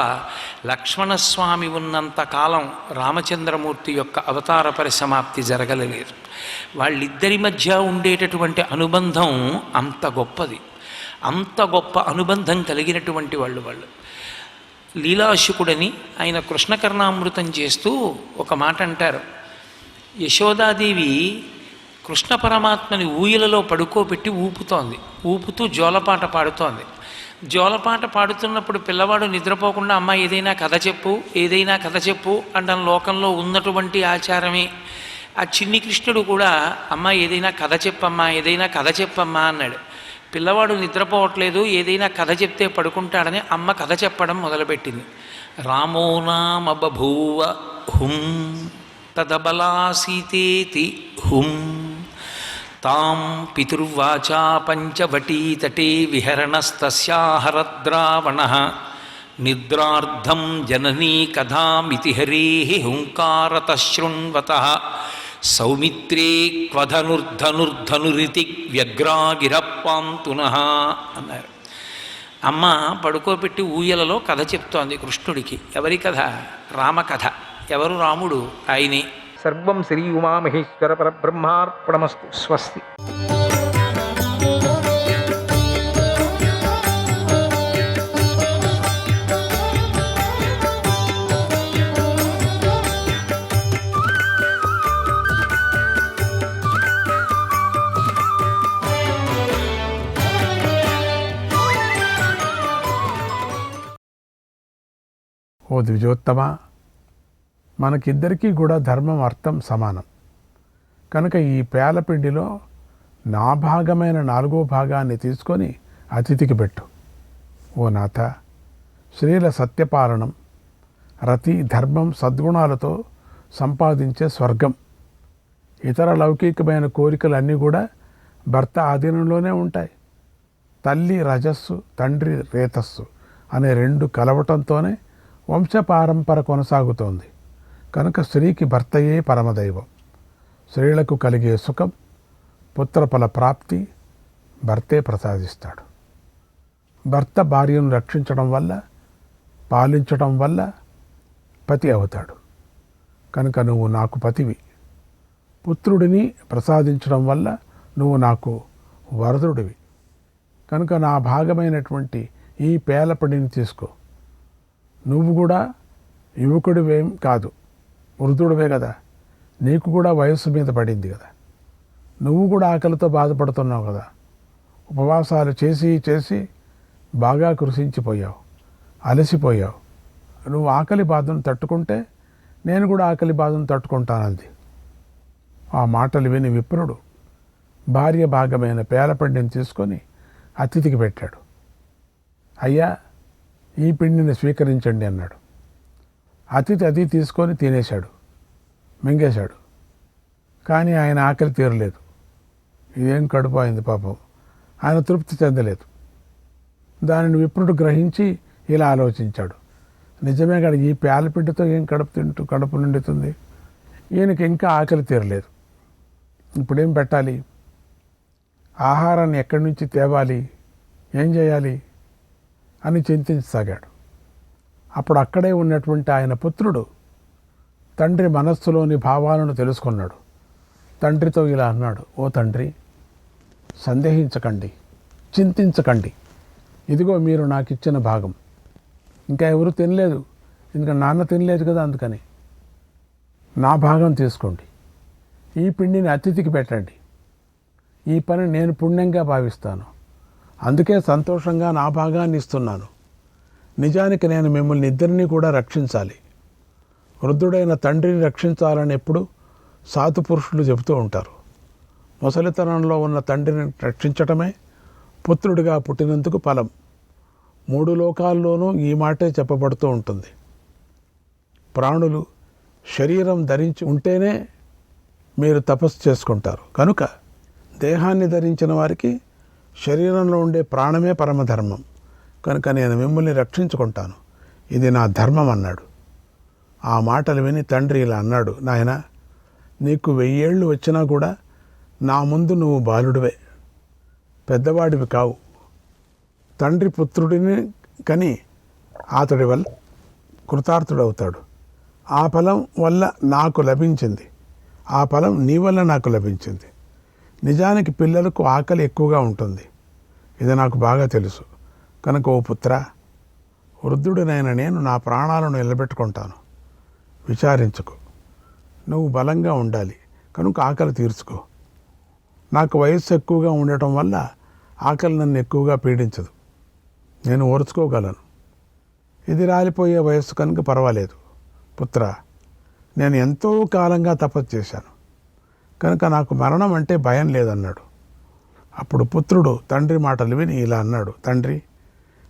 లక్ష్మణస్వామి ఉన్నంత కాలం రామచంద్రమూర్తి యొక్క అవతార పరిసమాప్తి జరగలేదు. వాళ్ళిద్దరి మధ్య ఉండేటటువంటి అనుబంధం అంత గొప్పది, అంత గొప్ప అనుబంధం కలిగినటువంటి వాళ్ళు. లీలాశుకుడని ఆయన కృష్ణకర్ణామృతం చేస్తూ ఒక మాట అంటారు. యశోదాదేవి కృష్ణ పరమాత్మని ఊయలలో పడుకోబెట్టి ఊపుతూ జోలపాట పాడుతోంది. జోలపాట పాడుతున్నప్పుడు పిల్లవాడు నిద్రపోకుండా అమ్మ ఏదైనా కథ చెప్పు అంటే లోకంలో ఉన్నటువంటి ఆచారమే. ఆ చిన్ని కృష్ణుడు కూడా అమ్మ ఏదైనా కథ చెప్పమ్మా అన్నాడు. పిల్లవాడు నిద్రపోవట్లేదు, ఏదైనా కథ చెప్తే పడుకుంటాడని అమ్మ కథ చెప్పడం మొదలుపెట్టింది. రామో నామ బభూవ హుం తదబలాసీతేతి హుం తాం పితుర్వాచా పంచవటీతటే విహరణస్తస్యాహరద్రావణ నిద్రార్థం జననీ కథామితి హరేః హుంకారత శృణ్వతః సౌమిత్రే క్వధనుర్ధనుర్ధనురితి వ్యగ్రాగిరపాంతునః అన్నారు. అమ్మ పడుకోబెట్టి ఊయలలో కథ చెప్తోంది కృష్ణుడికి. ఎవరి కథ? రామకథ. ఎవరు రాముడు? ఆయనే. సర్వం శ్రీ ఉమామహేశ్వర పరబ్రహ్మార్పణమస్తు. స్వస్తి. ఓ ద్విజోత్తమ, మనకిద్దరికీ కూడా ధర్మం అర్థం సమానం కనుక ఈ పేలపిండిలో నా భాగమైన 4వ భాగాన్ని తీసుకొని అతిథికి పెట్టు. ఓ నాథ, శ్రీల సత్యపాలనం, రతి, ధర్మం, సద్గుణాలతో సంపాదించే స్వర్గం. ఇతర లౌకికమైన కోరికలన్నీ కూడా భర్త ఆధీనంలోనే ఉంటాయి. తల్లి రజస్సు, తండ్రి రేతస్సు అనే 2 కలవటంతోనే వంశపారంపర కొనసాగుతోంది. కనుక స్త్రీకి భర్తయే పరమదైవం. స్త్రీలకు కలిగే సుఖం, పుత్రఫల ప్రాప్తి భర్తే ప్రసాదిస్తాడు. భర్త భార్యను రక్షించడం వల్ల, పాలించడం వల్ల పతి అవుతాడు. కనుక నువ్వు నాకు పతివి. పుత్రుడిని ప్రసాదించడం వల్ల నువ్వు నాకు వరదుడివి. కనుక నా భాగమైనటువంటి ఈ పేలపడిని తీసుకో. నువ్వు కూడా యువకుడివేం కాదు, వృద్ధుడివే కదా. నీకు కూడా వయస్సు మీద పడింది కదా. నువ్వు కూడా ఆకలితో బాధపడుతున్నావు కదా. ఉపవాసాలు చేసి చేసి బాగా కృషించిపోయావు, అలసిపోయావు. నువ్వు ఆకలి బాధను తట్టుకుంటే నేను కూడా ఆకలి బాధను తట్టుకుంటానంది. ఆ మాటలు విని విప్రుడు భార్య భాగమైన పేలపిండిని తీసుకొని అతిథికి పెట్టాడు. అయ్యా, ఈ పిండిని స్వీకరించండి అన్నాడు. అతిథి అది తీసుకొని తినేశాడు, మింగేశాడు. కానీ ఆయన ఆకలి తీరలేదు. ఇదేం కడుపు అయింది పాపం. ఆయన తృప్తి చెందలేదు. దానిని విప్రుడు గ్రహించి ఇలా ఆలోచించాడు, నిజమే కదా, ఈ పేలపిండితో ఏం కడుపు నిండుతుంది. ఈయనకి ఇంకా ఆకలి తీరలేదు. ఇప్పుడేం పెట్టాలి? ఆహారాన్ని ఎక్కడి నుంచి తేవాలి, ఏం చేయాలి అని చింతించసాగాడు. అప్పుడు అక్కడే ఉన్నటువంటి ఆయన పుత్రుడు తండ్రి మనస్సులోని భావాలను తెలుసుకున్నాడు. తండ్రితో ఇలా అన్నాడు, ఓ తండ్రి, సందేహించకండి, చింతించకండి. ఇదిగో మీరు నాకు ఇచ్చిన భాగం. ఇంకా ఎవరు తినలేదు, ఎందుకంటే నాన్న తినలేదు కదా, అందుకని నా భాగం తీసుకోండి. ఈ పిండిని అతిథికి పెట్టండి. ఈ పని నేను పుణ్యంగా భావిస్తాను, అందుకే సంతోషంగా నా భాగాన్ని ఇస్తున్నాను. నిజానికి నేను మిమ్మల్ని ఇద్దరినీ కూడా రక్షించాలి. వృద్ధుడైన తండ్రిని రక్షించాలని ఎప్పుడు సాధు పురుషులు చెబుతూ ఉంటారు. ముసలితనంలో ఉన్న తండ్రిని రక్షించటమే పుత్రుడిగా పుట్టినందుకు ఫలం. 3 లోకాల్లోనూ ఈ మాటే చెప్పబడుతూ ఉంటుంది. ప్రాణులు శరీరం ధరించి ఉంటేనే మీరు తపస్సు చేసుకుంటారు. కనుక దేహాన్ని ధరించిన వారికి శరీరంలో ఉండే ప్రాణమే పరమధర్మం. కనుక నేను మిమ్మల్ని రక్షించుకుంటాను, ఇది నా ధర్మం అన్నాడు. ఆ మాటలు విని తండ్రి ఇలా అన్నాడు, నాయనా, నీకు 1000 ఏళ్ళు వచ్చినా కూడా నా ముందు నువ్వు బాలుడివే, పెద్దవాడివి కావు. తండ్రి పుత్రుడిని కని అతడి వల్ల కృతార్థుడవుతాడు. ఆ ఫలం వల్ల నాకు లభించింది, ఆ ఫలం నీ వల్ల నాకు లభించింది. నిజానికి పిల్లలకు ఆకలి ఎక్కువగా ఉంటుంది, ఇది నాకు బాగా తెలుసు. కనుక ఓ పుత్ర, వృద్ధుడినైన నేను నా ప్రాణాలను నిలబెట్టుకుంటాను. విచారించుకో, నువ్వు బలంగా ఉండాలి, కనుక ఆకలి తీర్చుకో. నాకు వయస్సు ఎక్కువగా ఉండటం వల్ల ఆకలి నన్ను ఎక్కువగా పీడించదు, నేను ఓర్చుకోగలను. ఇది రాలిపోయే వయస్సు కనుక పర్వాలేదు. పుత్ర, నేను ఎంతో కాలంగా తపస్సు చేశాను, కనుక నాకు మరణం అంటే భయం లేదన్నాడు. అప్పుడు పుత్రుడు తండ్రి మాటలు విని ఇలా అన్నాడు, తండ్రి,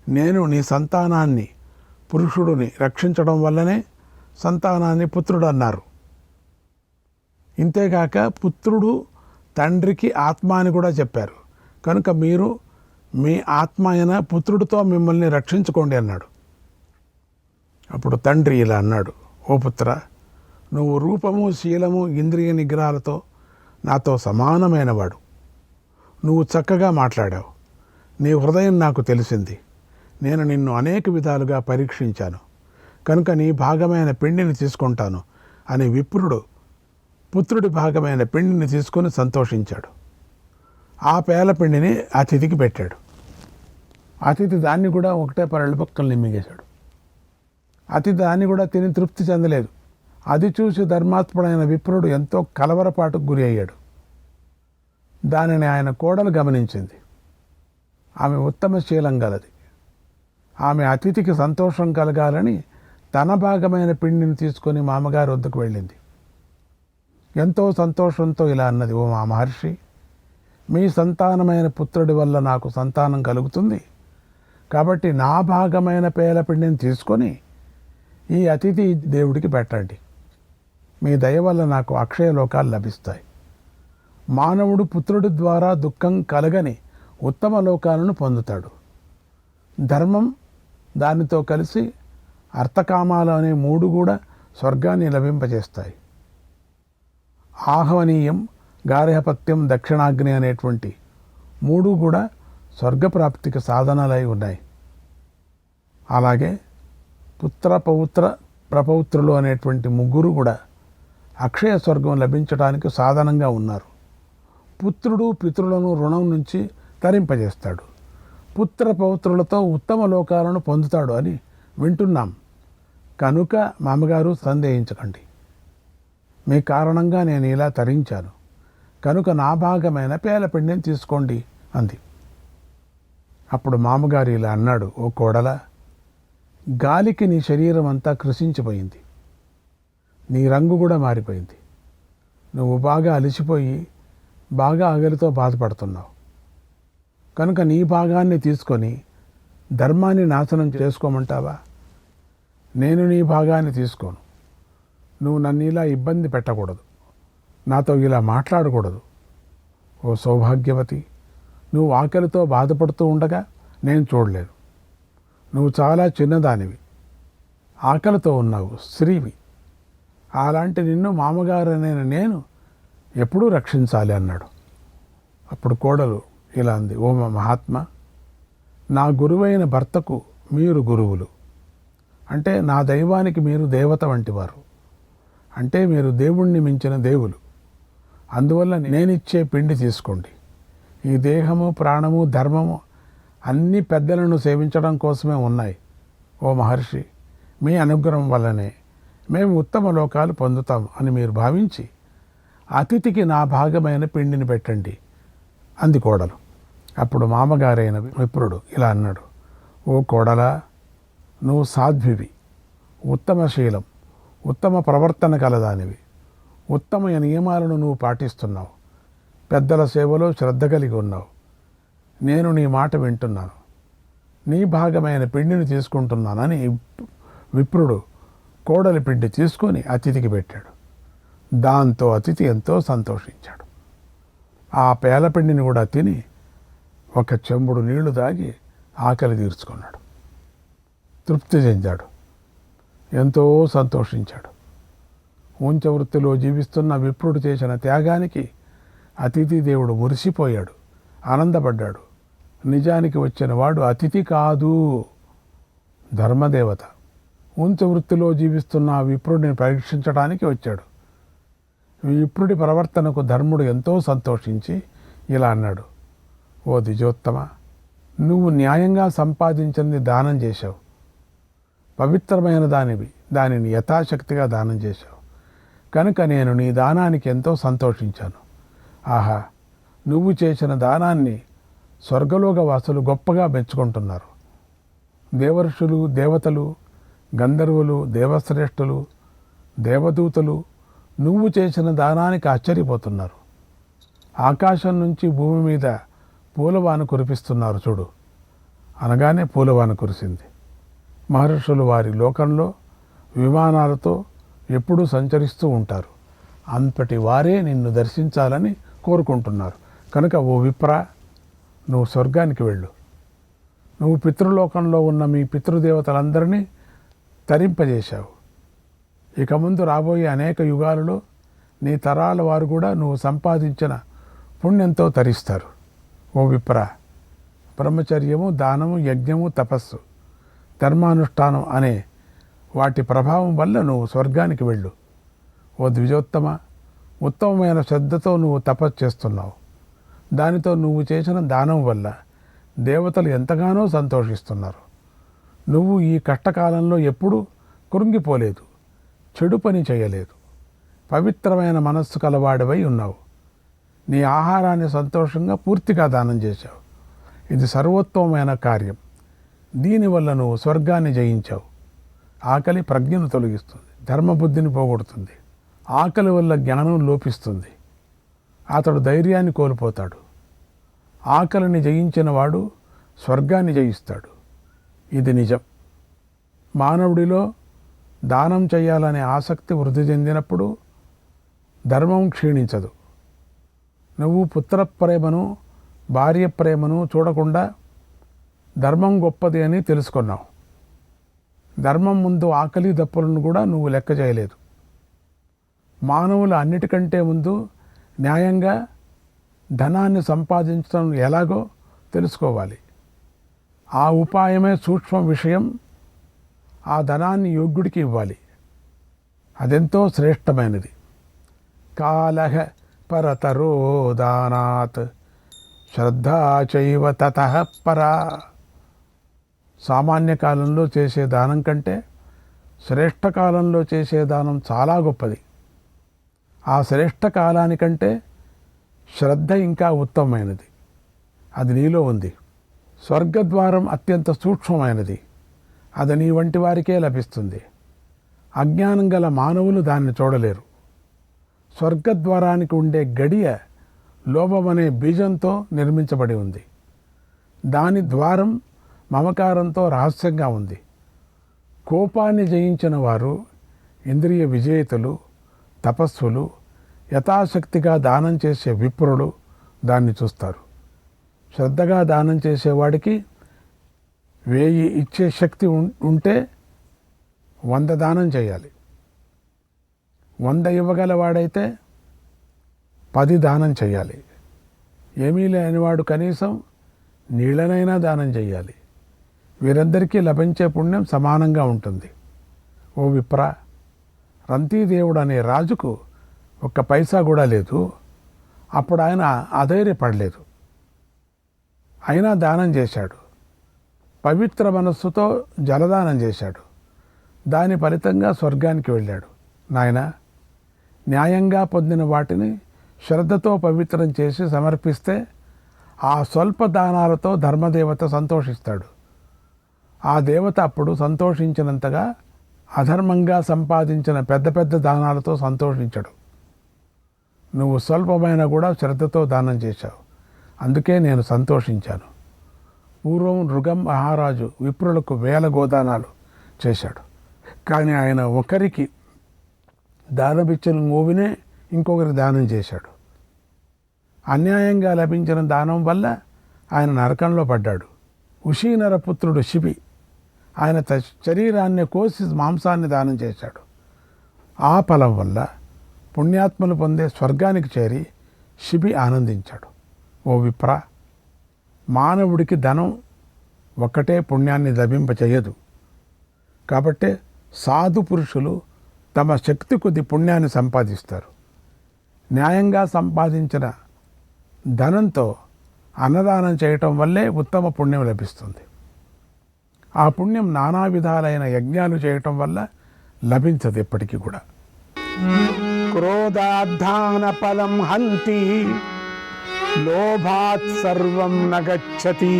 నేను నీ సంతానాన్ని, పురుషుడిని రక్షించడం వల్లనే సంతానాన్ని పుత్రుడు అన్నారు. ఇంతేకాక పుత్రుడు తండ్రికి ఆత్మ అని కూడా చెప్పారు. కనుక మీరు మీ ఆత్మ అయిన పుత్రుడితో మిమ్మల్ని రక్షించుకోండి అన్నాడు. అప్పుడు తండ్రి ఇలా అన్నాడు, ఓ పుత్ర, నువ్వు రూపము, శీలము, ఇంద్రియ నిగ్రహాలతో నాతో సమానమైనవాడు. నువ్వు చక్కగా మాట్లాడావు, నీ హృదయం నాకు తెలిసింది. నేను నిన్ను అనేక విధాలుగా పరీక్షించాను, కనుక నీ భాగమైన పిండిని తీసుకుంటాను అని విప్రుడు పుత్రుడి భాగమైన పిండిని తీసుకొని సంతోషించాడు. ఆ పేల పిండిని అతిథికి పెట్టాడు. అతిథి దాన్ని కూడా ఒకటే పరళ్ళ పక్కన మింగేశాడు. అతిథి దాన్ని కూడా తిని తృప్తి చెందలేదు. అది చూసి ధర్మాత్ముడైన విప్రుడు ఎంతో కలవరపాటుకు గురి అయ్యాడు. దానిని ఆయన కోడలు గమనించింది. ఆమె ఉత్తమశీలం గలది. ఆమె అతిథికి సంతోషం కలగాలని తన భాగమైన పిండిని తీసుకొని మామగారి వద్దకు వెళ్ళింది. ఎంతో సంతోషంతో ఇలా అన్నది, ఓ మా మహర్షి, మీ సంతానమైన పుత్రుడి వల్ల నాకు సంతానం కలుగుతుంది, కాబట్టి నా భాగమైన పేల పిండిని తీసుకొని ఈ అతిథి దేవుడికి పెట్టండి. మీ దయ వల్ల నాకు అక్షయ లోకాలు లభిస్తాయి. మానవుడు పుత్రుడి ద్వారా దుఃఖం కలగని ఉత్తమ లోకాలను పొందుతాడు. ధర్మం దానితో కలిసి అర్థకామాలు అనే 3 కూడా స్వర్గాన్ని లభింపజేస్తాయి. ఆహ్వనీయం, గార్హపత్యం, దక్షిణాగ్ని అనేటువంటి 3 కూడా స్వర్గప్రాప్తికి సాధనాలై ఉన్నాయి. అలాగే పుత్ర పౌత్ర ప్రపౌత్రులు అనేటువంటి ముగ్గురు కూడా అక్షయ స్వర్గం లభించడానికి సాధనంగా ఉన్నారు. పుత్రుడు పితరులను రుణం నుంచి తరింపజేస్తాడు, పుత్ర పౌత్రులతో ఉత్తమ లోకాలను పొందుతాడు అని వింటున్నాం. కనుక మామగారు సందేహించకండి, మీ కారణంగా నేను ఇలా తరించాను, కనుక నా భాగమైన పేలపిండిని తీసుకోండి అంది. అప్పుడు మామగారు ఇలా అన్నాడు, ఓ కోడలా, గాలికి నీ శరీరం అంతా కృషించిపోయింది, నీ రంగు కూడా మారిపోయింది, నువ్వు బాగా అలసిపోయి బాగా ఆకలితో బాధపడుతున్నావు. కనుక నీ భాగాన్ని తీసుకొని ధర్మాన్ని నాశనం చేసుకోమంటావా? నేను నీ భాగాన్ని తీసుకోను. నువ్వు నన్ను ఇలా ఇబ్బంది పెట్టకూడదు, నాతో ఇలా మాట్లాడకూడదు. ఓ సౌభాగ్యవతి, నువ్వు ఆకలితో బాధపడుతూ ఉండగా నేను చూడలేను. నువ్వు చాలా చిన్నదానివి, ఆకలితో ఉన్నావు, స్త్రీవి. అలాంటి నిన్ను మామగారనైన నేను ఎప్పుడూ రక్షించాలి అన్నాడు. అప్పుడు కోడలు ఇలా అంది, ఓ మహాత్మా, నా గురువైన భర్తకు మీరు గురువులు, అంటే నా దైవానికి మీరు దేవత వంటివారు, అంటే మీరు దేవుణ్ణి మించిన దేవులు. అందువల్ల నేనిచ్చే పిండి తీసుకోండి. ఈ దేహము ప్రాణము ధర్మము అన్ని పెద్దలను సేవించడం కోసమే ఉన్నాయి. ఓ మహర్షి, మీ అనుగ్రహం వల్లనే మేము ఉత్తమ లోకాలు పొందుతాం అని మీరు భావించి అతిథికి నా భాగమైన పిండిని పెట్టండి అంది కోడలు. అప్పుడు మామగారైన విప్రుడు ఇలా అన్నాడు, ఓ కోడలా, నువ్వు సాధ్వివి, ఉత్తమశీలం, ఉత్తమ ప్రవర్తన కలదానివి, ఉత్తమ నియమాలను నువ్వు పాటిస్తున్నావు, పెద్దల సేవలో శ్రద్ధ కలిగి ఉన్నావు. నేను నీ మాట వింటున్నాను, నీ భాగమైన పిండిని తీసుకుంటున్నానని విప్రుడు కోడలి పిండి తీసుకొని అతిథికి పెట్టాడు. దాంతో అతిథి ఎంతో సంతోషించాడు. ఆ పేలపిండిని కూడా తిని ఒక చెంబుడు నీళ్లు తాగి ఆకలి తీర్చుకున్నాడు, తృప్తి చెందాడు, ఎంతో సంతోషించాడు. ఉంచ వృత్తిలో జీవిస్తున్న విప్రుడు చేసిన త్యాగానికి అతిథి దేవుడు మురిసిపోయాడు, ఆనందపడ్డాడు. నిజానికి వచ్చిన వాడు అతిథి కాదు, ధర్మదేవత. ఉంచ వృత్తిలో జీవిస్తున్న ఆ విప్రుడిని పరీక్షించడానికి వచ్చాడు. విప్రుడి ప్రవర్తనకు ధర్ముడు ఎంతో సంతోషించి ఇలా అన్నాడు, ఓ ద్విజోత్తమ, నువ్వు న్యాయంగా సంపాదించింది దానం చేశావు, పవిత్రమైన దానిని యథాశక్తిగా దానం చేశావు. కనుక నేను నీ దానానికి ఎంతో సంతోషించాను. ఆహా, నువ్వు చేసిన దానాన్ని స్వర్గలోక వాసులు గొప్పగా మెచ్చుకుంటున్నారు. దేవర్షులు, దేవతలు, గంధర్వులు, దేవశ్రేష్ఠులు, దేవదూతలు నువ్వు చేసిన దానానికి ఆశ్చర్యపోతున్నారు. ఆకాశం నుంచి భూమి మీద పూలవాన కురిపిస్తున్నారు చూడు. అనగానే పూలవాన కురిసింది. మహర్షులు వారి లోకంలో విమానాలతో ఎప్పుడూ సంచరిస్తూ ఉంటారు. అంతటి వారే నిన్ను దర్శించాలని కోరుకుంటున్నారు. కనుక ఓ విప్ర, నువ్వు స్వర్గానికి వెళ్ళు. నువ్వు పితృలోకంలో ఉన్న మీ పితృదేవతలందరినీ తరింపజేశావు. ఇక ముందు రాబోయే అనేక యుగాలలో నీ తరాల వారు కూడా నువ్వు సంపాదించిన పుణ్యంతో తరిస్తారు. ఓ విప్ర, బ్రహ్మచర్యము, దానము, యజ్ఞము, తపస్సు, ధర్మానుష్ఠానం అనే వాటి ప్రభావం వల్ల నువ్వు స్వర్గానికి వెళ్ళు. ఓ ద్విజోత్తమ, ఉత్తమమైన శ్రద్ధతో నువ్వు తపస్సు చేస్తున్నావు. దానితో నువ్వు చేసిన దానం వల్ల దేవతలు ఎంతగానో సంతోషిస్తున్నారు. నువ్వు ఈ కష్టకాలంలో ఎప్పుడూ కృంగిపోలేదు, చెడు పని చేయలేదు, పవిత్రమైన మనస్సు కలవాడివై ఉన్నావు. నీ ఆహారాన్ని సంతోషంగా పూర్తిగా దానం చేశావు. ఇది సర్వోత్తమమైన కార్యం. దీనివల్ల నువ్వు స్వర్గాన్ని జయించావు. ఆకలి ప్రజ్ఞను తొలగిస్తుంది, ధర్మబుద్ధిని పోగొడుతుంది. ఆకలి వల్ల జ్ఞానం లోపిస్తుంది, అతడు ధైర్యాన్ని కోల్పోతాడు. ఆకలిని జయించిన వాడు స్వర్గాన్ని జయిస్తాడు. ఇది నిజం. మానవుడిలో దానం చేయాలనే ఆసక్తి వృద్ధి చెందినప్పుడు ధర్మం క్షీణించదు. నువ్వు పుత్ర ప్రేమను, భార్య ప్రేమను చూడకుండా ధర్మం గొప్పది అని తెలుసుకున్నావు. ధర్మం ముందు ఆకలి దప్పులను కూడా నువ్వు లెక్క చేయలేదు. మానవులు అన్నిటికంటే ముందు న్యాయంగా ధనాన్ని సంపాదించడం ఎలాగో తెలుసుకోవాలి. ఆ ఉపాయమే సూక్ష్మ విషయం ఆ ధనాన్ని యోగ్యుడికి ఇవ్వాలి. అదెంతో శ్రేష్టమైనది. కాలహ పరతరో దానాత్ శ్రద్ధా చైవ తతః పరా. సామాన్య కాలంలో చేసే దానం కంటే శ్రేష్ఠ కాలంలో చేసే దానం చాలా గొప్పది. ఆ శ్రేష్ఠ కాలానికంటే శ్రద్ధ ఇంకా ఉత్తమమైనది. అది నీలో ఉంది. స్వర్గద్వారం అత్యంత సూక్ష్మమైనది. అది నీ వంటి వారికే లభిస్తుంది. అజ్ఞానం గల మానవులు దాన్ని చూడలేరు. స్వర్గద్వారానికి ఉండే గడియ లోభమనే బీజంతో నిర్మించబడి ఉంది. దాని ద్వారం మమకారంతో రహస్యంగా ఉంది. కోపాన్ని జయించిన వారు, ఇంద్రియ విజేతలు, తపస్సులు, యథాశక్తిగా దానం చేసే విప్రులు దాన్ని చూస్తారు. శ్రద్ధగా దానం చేసేవాడికి 1000 ఇచ్చే శక్తి ఉంటే 100 దానం చేయాలి. 100 ఇవ్వగలవాడైతే 10 దానం చేయాలి. ఏమీ లేనివాడు కనీసం నీళ్ళనైనా దానం చేయాలి. వీరందరికీ లభించే పుణ్యం సమానంగా ఉంటుంది. ఓ విప్ర, రంతీదేవుడు అనే రాజుకు 1 పైసా కూడా లేదు. అప్పుడు ఆయన అధైర్యపడలేదు. అయినా దానం చేశాడు. పవిత్ర మనస్సుతో జలదానం చేశాడు. దాని ఫలితంగా స్వర్గానికి వెళ్ళాడు. నాయనా, న్యాయంగా పొందిన వాటిని శ్రద్ధతో పవిత్రం చేసి సమర్పిస్తే ఆ స్వల్ప దానాలతో ధర్మదేవత సంతోషిస్తాడు. ఆ దేవత అప్పుడు సంతోషించినంతగా అధర్మంగా సంపాదించిన పెద్ద పెద్ద దానాలతో సంతోషించడు. నువ్వు స్వల్పమైన కూడా శ్రద్ధతో దానం చేశావు, అందుకే నేను సంతోషించాను. పూర్వం నృగం మహారాజు విప్రులకు 1000 గోదానాలు చేశాడు. కానీ ఆయన ఒకరికి దానమిచ్చిన మోవినే ఇంకొకరికి దానం చేశాడు. అన్యాయంగా లభించిన దానం వల్ల ఆయన నరకంలో పడ్డాడు. ఉషీనరపుత్రుడు శిబి ఆయన శరీరాన్ని కోసి మాంసాన్ని దానం చేశాడు. ఆ ఫలం వల్ల పుణ్యాత్మలు పొందే స్వర్గానికి చేరి శిబి ఆనందించాడు. ఓ విప్ర, మానవుడికి ధనం ఒక్కటే పుణ్యాన్ని లభింపచేయదు. కాబట్టే సాధు పురుషులు తమ శక్తి కొద్ది పుణ్యాన్ని సంపాదిస్తారు. న్యాయంగా సంపాదించిన ధనంతో అన్నదానం చేయటం వల్లే ఉత్తమ పుణ్యం లభిస్తుంది. ఆ పుణ్యం నానా విధాలైన యజ్ఞాలు చేయటం వల్ల లభించదు ఎప్పటికీ కూడా. క్రోధాధాన ఫలం హంతి లోభాత్ సర్వం నగచ్చతి.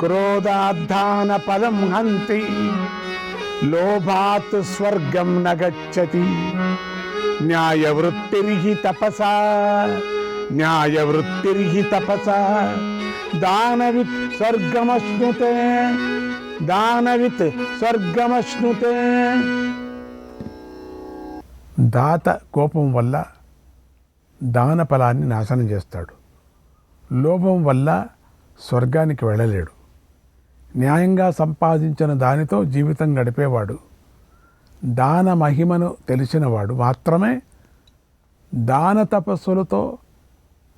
క్రోధాధాన ఫలం హంతి లోభాత్ స్వర్గం నగచ్చతి. న్యాయవృత్తిర్హి తపసా న్యాయవృత్తిర్హి తపసా దానవిత్ స్వర్గమశ్నుతే దానవిత్ స్వర్గమశ్నుతే. దాత కోపం వల్ల దాన ఫలాన్ని నాశనం చేస్తాడు. లోభం వల్ల స్వర్గానికి వెళ్ళలేడు. న్యాయంగా సంపాదించిన దానితో జీవితం గడిపేవాడు, దాన మహిమను తెలిసినవాడు మాత్రమే దాన తపస్సులతో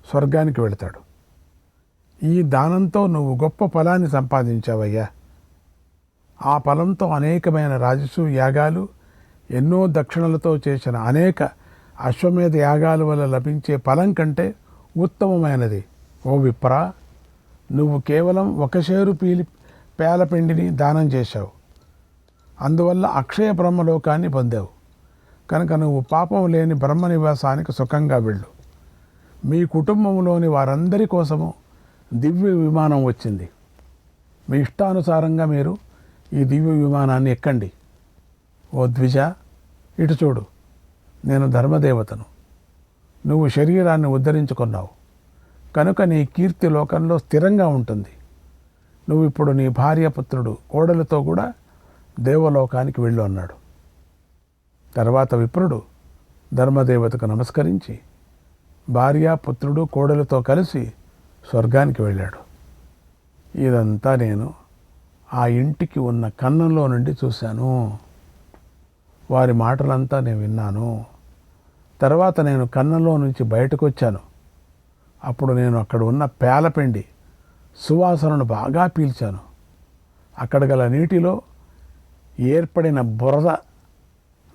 స్వర్గానికి వెళతాడు. ఈ దానంతో నువ్వు గొప్ప ఫలాన్ని సంపాదించావయ్యా. ఆ ఫలంతో అనేకమైన రాజసు యాగాలు, ఎన్నో దక్షిణలతో చేసిన అనేక అశ్వమేధ యాగాల వల్ల లభించే ఫలం కంటే ఉత్తమమైనది. ఓ విప్ర, నువ్వు కేవలం 1 షేరు పేలపిండిని దానం చేశావు. అందువల్ల అక్షయ బ్రహ్మలోకాన్ని పొందావు. కనుక నువ్వు పాపం లేని బ్రహ్మ నివాసానికి సుఖంగా వెళ్ళు. మీ కుటుంబంలోని వారందరి కోసము దివ్య విమానం వచ్చింది. మీ ఇష్టానుసారంగా మీరు ఈ దివ్య విమానాన్ని ఎక్కండి. ఓ ద్విజ, ఇటు చూడు, నేను ధర్మదేవతను. నువ్వు శరీరాన్ని ఉద్ధరించుకున్నావు కనుక నీ కీర్తి లోకంలో స్థిరంగా ఉంటుంది. నువ్వు ఇప్పుడు నీ భార్య, పుత్రుడు, కోడలతో కూడా దేవలోకానికి వెళ్ళు అన్నాడు. తర్వాత విప్రుడు ధర్మదేవతకు నమస్కరించి భార్య, పుత్రుడు, కోడలతో కలిసి స్వర్గానికి వెళ్ళాడు. ఇదంతా నేను ఆ ఇంటికి ఉన్న కన్నంలో నుండి చూశాను. వారి మాటలంతా నేను విన్నాను. తర్వాత నేను కన్నంలో నుంచి బయటకు వచ్చాను. అప్పుడు నేను అక్కడ ఉన్న పేలపిండి సువాసనను బాగా పీల్చాను. అక్కడ గల నీటిలో ఏర్పడిన బురద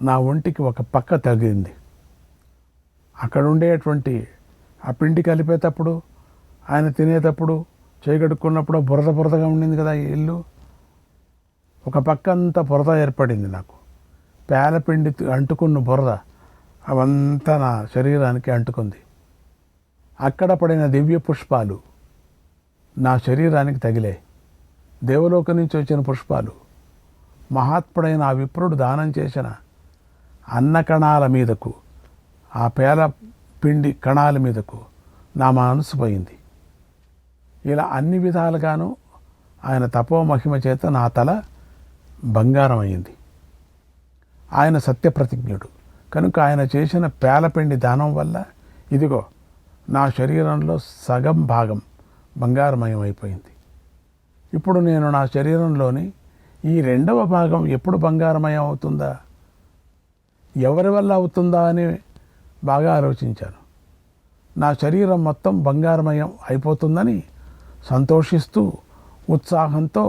నా ఒంటికి ఒక పక్క తగిలింది. అక్కడ ఉండేటువంటి ఆ పిండి కలిపేటప్పుడు, ఆయన తినేటప్పుడు, చేయగడుక్కున్నప్పుడు బురద బురదగా ఉండింది కదా ఈ ఇల్లు. ఒక పక్క అంతా బురద ఏర్పడింది నాకు. పేలపిండి అంటుకున్న బురద అవంతా నా శరీరానికి అంటుకుంది. అక్కడ పడిన దివ్య పుష్పాలు నా శరీరానికి తగిలాయి. దేవలోకం నుంచి వచ్చిన పుష్పాలు. మహాత్ముడైన ఆ విప్రుడు దానం చేసిన అన్న కణాల మీదకు, ఆ పేల పిండి కణాల మీదకు నా మనసు పోయింది. ఇలా అన్ని విధాలుగాను ఆయన తపోమహిమ చేత నా తల బంగారం అయింది. ఆయన సత్యప్రతిజ్ఞుడు కనుక ఆయన చేసిన పేలపిండి దానం వల్ల ఇదిగో నా శరీరంలో సగం భాగం బంగారమయం అయిపోయింది. ఇప్పుడు నేను నా శరీరంలోని ఈ రెండవ భాగం ఎప్పుడు బంగారమయం అవుతుందా, ఎవరి వల్ల అవుతుందా అని బాగా ఆలోచించాను. నా శరీరం మొత్తం బంగారమయం అయిపోతుందని సంతోషిస్తూ ఉత్సాహంతో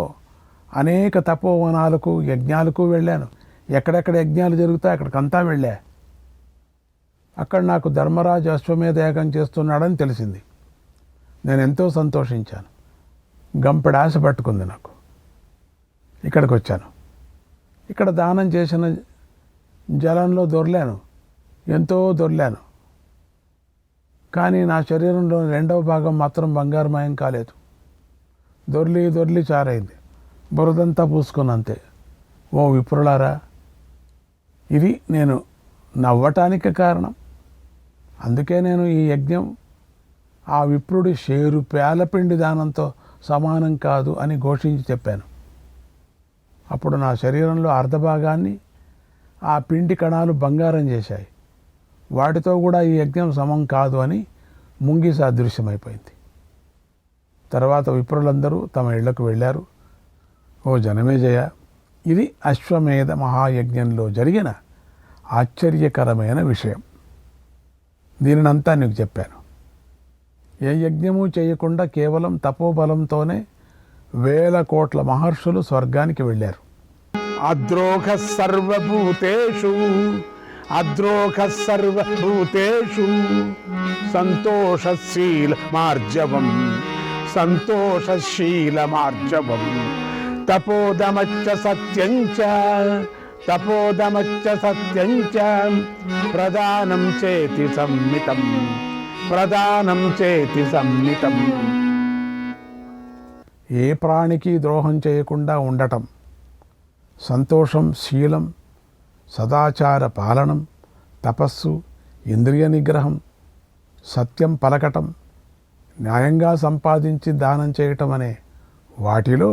అనేక తపోవనాలకు యజ్ఞాలకు వెళ్ళాను. ఎక్కడెక్కడ యజ్ఞాలు జరుగుతాయి అక్కడికంతా వెళ్ళా. అక్కడ నాకు ధర్మరాజు అశ్వమేధ యాగం చేస్తున్నాడని తెలిసింది. నేను ఎంతో సంతోషించాను. గంపెడు ఆశ పట్టుకుంది నాకు. ఇక్కడికి వచ్చాను. ఇక్కడ దానం చేసిన జలంలో దొర్లాను, ఎంతో దొర్లాను. కానీ నా శరీరంలో రెండవ భాగం మాత్రం బంగారమయం కాలేదు. దొర్లి దొర్లి చారైంది, బురదంతా పూసుకున్నంతే. ఓ విప్రులారా, ఇది నేను నవ్వటానికి కారణం. అందుకే నేను ఈ యజ్ఞం ఆ విప్రుడి షేరు పేలపిండి దానంతో సమానం కాదు అని ఘోషించి చెప్పాను. అప్పుడు నా శరీరంలో అర్ధభాగాన్ని ఆ పిండి కణాలు బంగారం చేశాయి. వాటితో కూడా ఈ యజ్ఞం సమం కాదు అని ముంగి సాదృశ్యమైపోయింది. తర్వాత విప్రులందరూ తమ ఇళ్లకు వెళ్ళారు. ఓ జనమేజయ, ఇది అశ్వమేధ మహాయజ్ఞంలో జరిగిన ఆశ్చర్యకరమైన విషయం. దీనినంతా నీకు చెప్పాను. ఏ యజ్ఞము చేయకుండా కేవలం తపోబలంతోనే 1000 కోట్ల మహర్షులు స్వర్గానికి వెళ్ళారు. అద్రోహ సర్వభూతేషు అద్రోహ సర్వభూతేషు సంతోషశీలమార్జవం సంతోషశీలమార్జవం తపోదమచ్చ సత్యంచ తపోదమచ్చ సత్యంచ ప్రదానం చేతి సంమితం ప్రదానం చేతి సంమితం. ఏ ప్రాణికి ద్రోహం చేయకుండా ఉండటం, సంతోషం, శీలం, సదాచార పాలనం, తపస్సు, ఇంద్రియ నిగ్రహం, సత్యం పలకటం, న్యాయంగా సంపాదించి దానం చేయటం అనే వాటిలో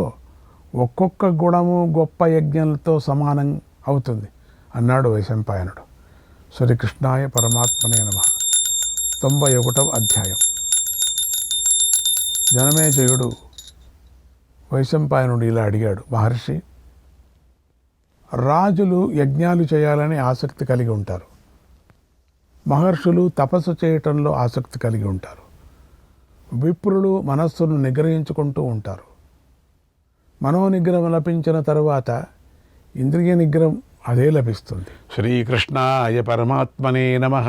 ఒక్కొక్క గుణము గొప్ప యజ్ఞంతో సమానం అవుతుంది అన్నాడు వైశంపాయనుడు. శ్రీకృష్ణాయ పరమాత్మనే నమః. 91వ అధ్యాయం. జనమేజయుడు వైశంపాయనుడు ఇలా అడిగాడు, మహర్షి, రాజులు యజ్ఞాలు చేయాలని ఆసక్తి కలిగి ఉంటారు. మహర్షులు తపస్సు చేయటంలో ఆసక్తి కలిగి ఉంటారు. విప్రులు మనస్సును నిగ్రహించుకుంటూ ఉంటారు. మనోనిగ్రహం లభించిన తరువాత ఇంద్రియ నిగ్రహం అదే లభిస్తుంది. శ్రీకృష్ణాయ పరమాత్మనే నమః.